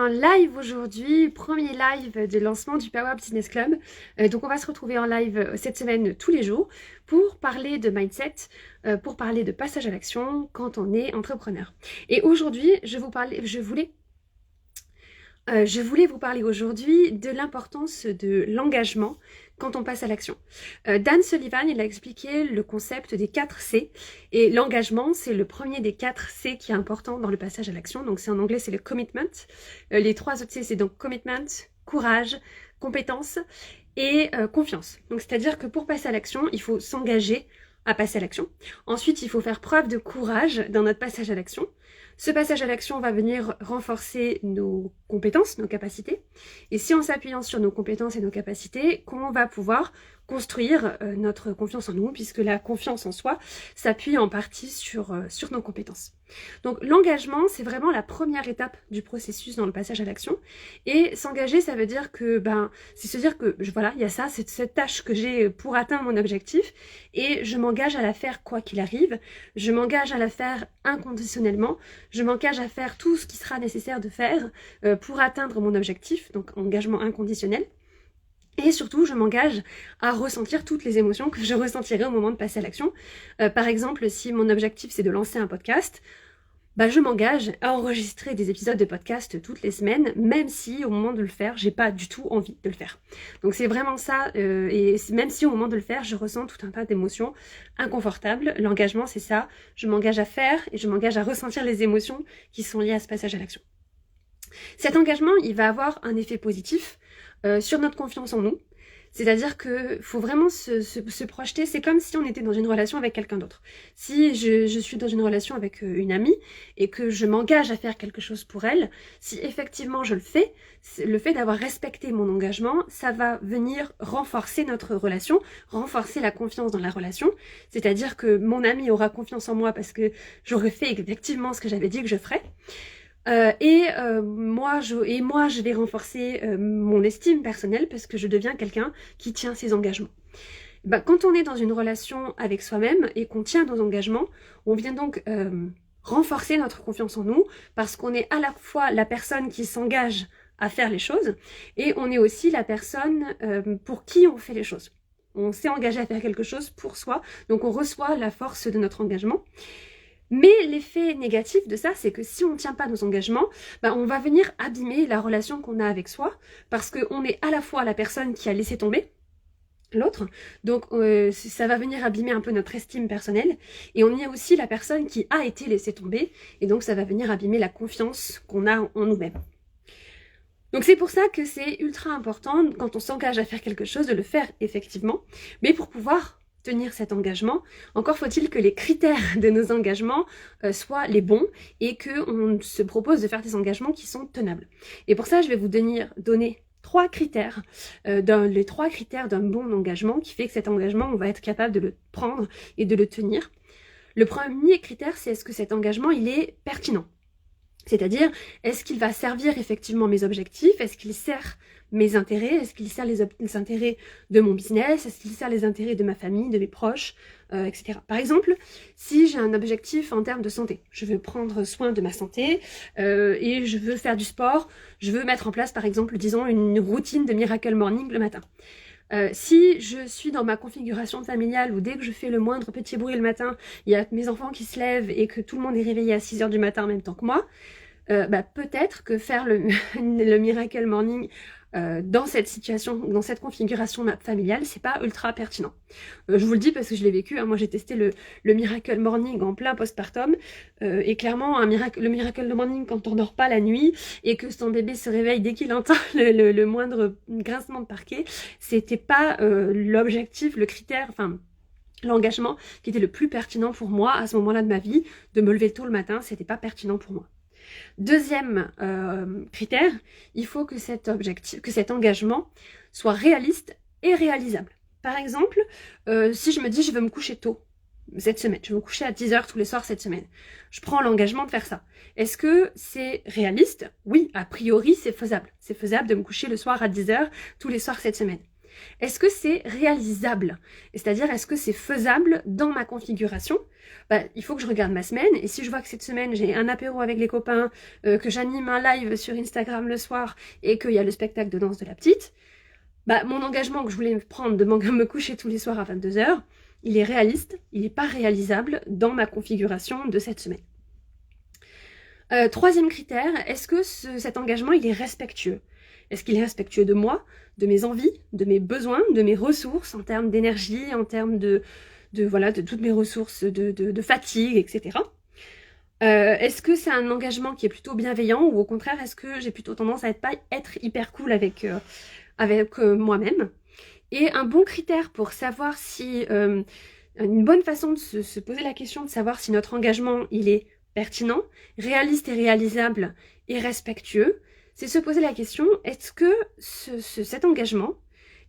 un live aujourd'hui, premier live de lancement du Power Business Club. Donc on va se retrouver en live cette semaine tous les jours pour parler de mindset, pour parler de passage à l'action quand on est entrepreneur. Et aujourd'hui, je voulais vous parler aujourd'hui de l'importance de l'engagement quand on passe à l'action. Dan Sullivan, il a expliqué le concept des 4 C. Et l'engagement, c'est le premier des 4 C qui est important dans le passage à l'action. Donc c'est en anglais, c'est le commitment. Les 3 autres C, c'est donc commitment, courage, compétence et confiance. Donc c'est-à-dire que pour passer à l'action, il faut s'engager à passer à l'action. Ensuite, il faut faire preuve de courage dans notre passage à l'action. Ce passage à l'action va venir renforcer nos compétences, nos capacités. Et c'est en s'appuyant sur nos compétences et nos capacités qu'on va pouvoir construire notre confiance en nous, puisque la confiance en soi s'appuie en partie sur nos compétences. Donc l'engagement, c'est vraiment la première étape du processus dans le passage à l'action. Et s'engager, ça veut dire que, c'est se dire que, voilà, il y a ça, c'est cette tâche que j'ai pour atteindre mon objectif, et je m'engage à la faire quoi qu'il arrive, je m'engage à la faire inconditionnellement, je m'engage à faire tout ce qui sera nécessaire de faire pour atteindre mon objectif, donc engagement inconditionnel. Et surtout, je m'engage à ressentir toutes les émotions que je ressentirai au moment de passer à l'action. Par exemple, si mon objectif c'est de lancer un podcast, je m'engage à enregistrer des épisodes de podcast toutes les semaines, même si au moment de le faire, j'ai pas du tout envie de le faire. Donc c'est vraiment ça, et même si au moment de le faire, je ressens tout un tas d'émotions inconfortables. L'engagement, c'est ça, je m'engage à faire et je m'engage à ressentir les émotions qui sont liées à ce passage à l'action. Cet engagement, il va avoir un effet positif sur notre confiance en nous. C'est-à-dire qu'il faut vraiment se projeter, c'est comme si on était dans une relation avec quelqu'un d'autre. Si je suis dans une relation avec une amie et que je m'engage à faire quelque chose pour elle, si effectivement je le fais d'avoir respecté mon engagement, ça va venir renforcer notre relation, renforcer la confiance dans la relation. C'est-à-dire que mon amie aura confiance en moi parce que j'aurais fait effectivement ce que j'avais dit que je ferais. Moi, je vais renforcer mon estime personnelle parce que je deviens quelqu'un qui tient ses engagements. Quand on est dans une relation avec soi-même et qu'on tient nos engagements, on vient donc renforcer notre confiance en nous parce qu'on est à la fois la personne qui s'engage à faire les choses et on est aussi la personne pour qui on fait les choses. On s'est engagé à faire quelque chose pour soi, donc on reçoit la force de notre engagement. Mais l'effet négatif de ça, c'est que si on ne tient pas nos engagements, on va venir abîmer la relation qu'on a avec soi, parce qu'on est à la fois la personne qui a laissé tomber l'autre, donc ça va venir abîmer un peu notre estime personnelle, et on est aussi la personne qui a été laissée tomber, et donc ça va venir abîmer la confiance qu'on a en nous-mêmes. Donc c'est pour ça que c'est ultra important, quand on s'engage à faire quelque chose, de le faire effectivement, mais pour pouvoir tenir cet engagement, encore faut-il que les critères de nos engagements soient les bons et qu'on se propose de faire des engagements qui sont tenables. Et pour ça, je vais vous donner 3 critères, les 3 critères d'un bon engagement qui fait que cet engagement, on va être capable de le prendre et de le tenir. Le premier critère, c'est est-ce que cet engagement, il est pertinent ? C'est-à-dire, est-ce qu'il va servir effectivement mes objectifs ? Est-ce qu'il sert mes intérêts? Est-ce qu'il sert les intérêts de mon business? Est-ce qu'il sert les intérêts de ma famille, de mes proches, etc. Par exemple, si j'ai un objectif en termes de santé, je veux prendre soin de ma santé et je veux faire du sport, je veux mettre en place par exemple, disons, une routine de Miracle Morning le matin. Si je suis dans ma configuration familiale où dès que je fais le moindre petit bruit le matin, il y a mes enfants qui se lèvent et que tout le monde est réveillé à 6h du matin en même temps que moi, peut-être que faire le Miracle Morning dans cette situation, dans cette configuration familiale, c'est pas ultra pertinent. Je vous le dis parce que je l'ai vécu, hein. Moi j'ai testé le Miracle Morning en plein postpartum et clairement le Miracle Morning quand on dort pas la nuit et que son bébé se réveille dès qu'il entend le moindre grincement de parquet, c'était pas l'objectif, le critère, l'engagement qui était le plus pertinent pour moi à ce moment-là de ma vie. De me lever tôt le matin, c'était pas pertinent pour moi. Deuxième critère, il faut que cet engagement soit réaliste et réalisable. Par exemple, si je me dis je veux me coucher tôt cette semaine, je vais me coucher à 10h tous les soirs cette semaine, je prends l'engagement de faire ça. Est-ce que c'est réaliste? Oui, a priori c'est faisable. C'est faisable de me coucher le soir à 10h tous les soirs cette semaine. Est-ce que c'est réalisable? C'est-à-dire, est-ce que c'est faisable dans ma configuration? Il faut que je regarde ma semaine, et si je vois que cette semaine, j'ai un apéro avec les copains, que j'anime un live sur Instagram le soir, et qu'il y a le spectacle de danse de la petite, mon engagement que je voulais prendre de me coucher tous les soirs à 22h, il est réaliste, il n'est pas réalisable dans ma configuration de cette semaine. Troisième critère, est-ce que cet engagement, il est respectueux? Est-ce qu'il est respectueux de moi, de mes envies, de mes besoins, de mes ressources en termes d'énergie, en termes de toutes mes ressources de fatigue, etc. Est-ce que c'est un engagement qui est plutôt bienveillant ou au contraire, est-ce que j'ai plutôt tendance à être hyper cool avec moi-même? Et un bon critère pour savoir si... une bonne façon de se poser la question de savoir si notre engagement, il est pertinent, réaliste et réalisable et respectueux, c'est se poser la question, est-ce que cet engagement,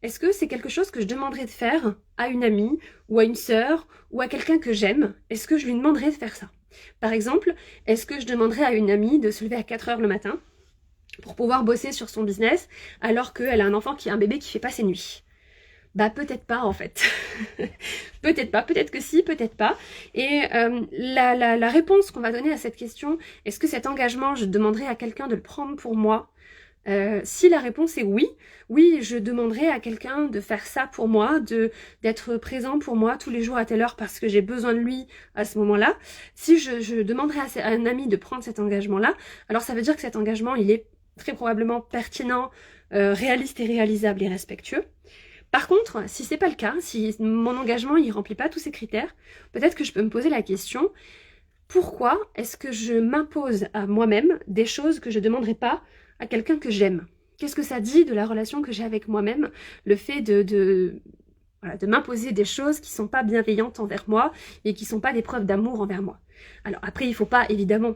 est-ce que c'est quelque chose que je demanderais de faire à une amie ou à une sœur ou à quelqu'un que j'aime? Est-ce que je lui demanderais de faire ça? Par exemple, est-ce que je demanderais à une amie de se lever à 4h le matin pour pouvoir bosser sur son business alors qu'elle a un enfant qui a un bébé qui fait pas ses nuits? Peut-être pas en fait. Peut-être pas, peut-être que si, peut-être pas. Et la réponse qu'on va donner à cette question, est-ce que cet engagement, je demanderais à quelqu'un de le prendre pour moi? Si la réponse est oui, je demanderai à quelqu'un de faire ça pour moi, d'être présent pour moi tous les jours à telle heure parce que j'ai besoin de lui à ce moment-là. Si je demanderai à un ami de prendre cet engagement-là, alors ça veut dire que cet engagement, il est très probablement pertinent, réaliste et réalisable et respectueux. Par contre, si c'est pas le cas, si mon engagement il remplit pas tous ces critères, peut-être que je peux me poser la question, pourquoi est-ce que je m'impose à moi-même des choses que je demanderais pas à quelqu'un que j'aime? Qu'est-ce que ça dit de la relation que j'ai avec moi-même, le fait de m'imposer des choses qui sont pas bienveillantes envers moi et qui sont pas des preuves d'amour envers moi? Alors après, il faut pas évidemment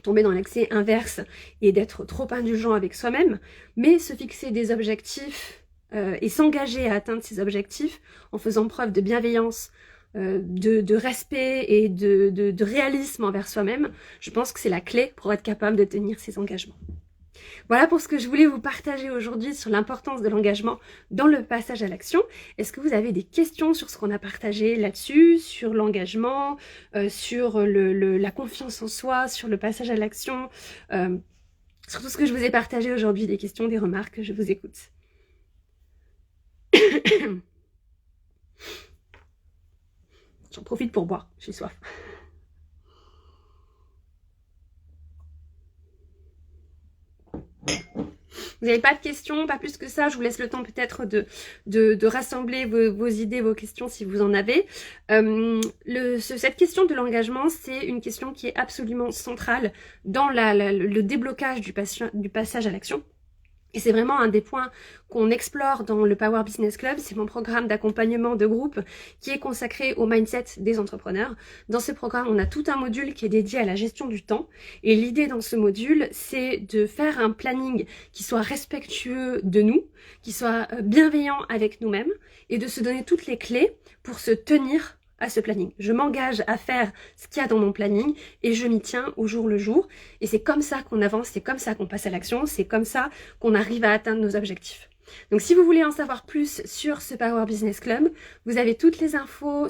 tomber dans l'excès inverse et d'être trop indulgent avec soi-même, mais se fixer des objectifs et s'engager à atteindre ces objectifs en faisant preuve de bienveillance, de respect et de réalisme envers soi-même, je pense que c'est la clé pour être capable de tenir ces engagements. Voilà pour ce que je voulais vous partager aujourd'hui sur l'importance de l'engagement dans le passage à l'action. Est-ce que vous avez des questions sur ce qu'on a partagé là-dessus, sur l'engagement, sur la confiance en soi, sur le passage à l'action, sur tout ce que je vous ai partagé aujourd'hui, des questions, des remarques, je vous écoute. J'en profite pour boire, j'ai soif. Vous n'avez pas de questions, pas plus que ça, je vous laisse le temps peut-être de rassembler vos idées, vos questions si vous en avez. Cette question de l'engagement, c'est une question qui est absolument centrale dans le déblocage du passage à l'action. Et c'est vraiment un des points qu'on explore dans le Power Business Club, c'est mon programme d'accompagnement de groupe qui est consacré au mindset des entrepreneurs. Dans ce programme, on a tout un module qui est dédié à la gestion du temps. Et l'idée dans ce module, c'est de faire un planning qui soit respectueux de nous, qui soit bienveillant avec nous-mêmes et de se donner toutes les clés pour se tenir à ce planning. Je m'engage à faire ce qu'il y a dans mon planning et je m'y tiens au jour le jour. Et c'est comme ça qu'on avance, c'est comme ça qu'on passe à l'action, c'est comme ça qu'on arrive à atteindre nos objectifs. Donc si vous voulez en savoir plus sur ce Power Business Club, vous avez toutes les infos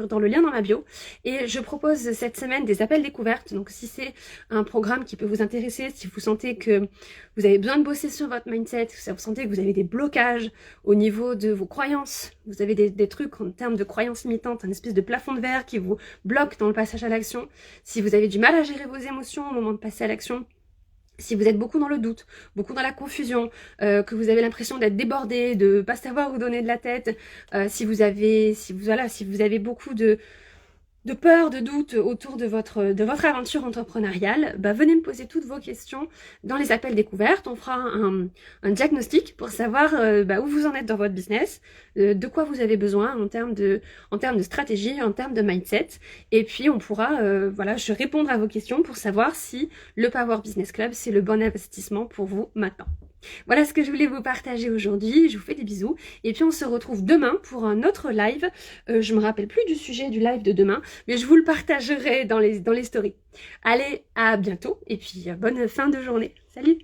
dans le lien dans ma bio. Et je propose cette semaine des appels découvertes. Donc si c'est un programme qui peut vous intéresser, si vous sentez que vous avez besoin de bosser sur votre mindset, si vous sentez que vous avez des blocages au niveau de vos croyances, vous avez des trucs en termes de croyances limitantes, un espèce de plafond de verre qui vous bloque dans le passage à l'action, si vous avez du mal à gérer vos émotions au moment de passer à l'action, si vous êtes beaucoup dans le doute, beaucoup dans la confusion, que vous avez l'impression d'être débordé, de pas savoir où donner de la tête, si vous avez beaucoup de peur, de doute autour de votre aventure entrepreneuriale, venez me poser toutes vos questions dans les appels découvertes. On fera un diagnostic pour savoir où vous en êtes dans votre business, de quoi vous avez besoin en termes de stratégie, en termes de mindset. Et puis on pourra je répondre à vos questions pour savoir si le Power Business Club c'est le bon investissement pour vous maintenant. Voilà ce que je voulais vous partager aujourd'hui, je vous fais des bisous et puis on se retrouve demain pour un autre live. Je me rappelle plus du sujet du live de demain, mais je vous le partagerai dans les stories. Allez, à bientôt et puis bonne fin de journée. Salut!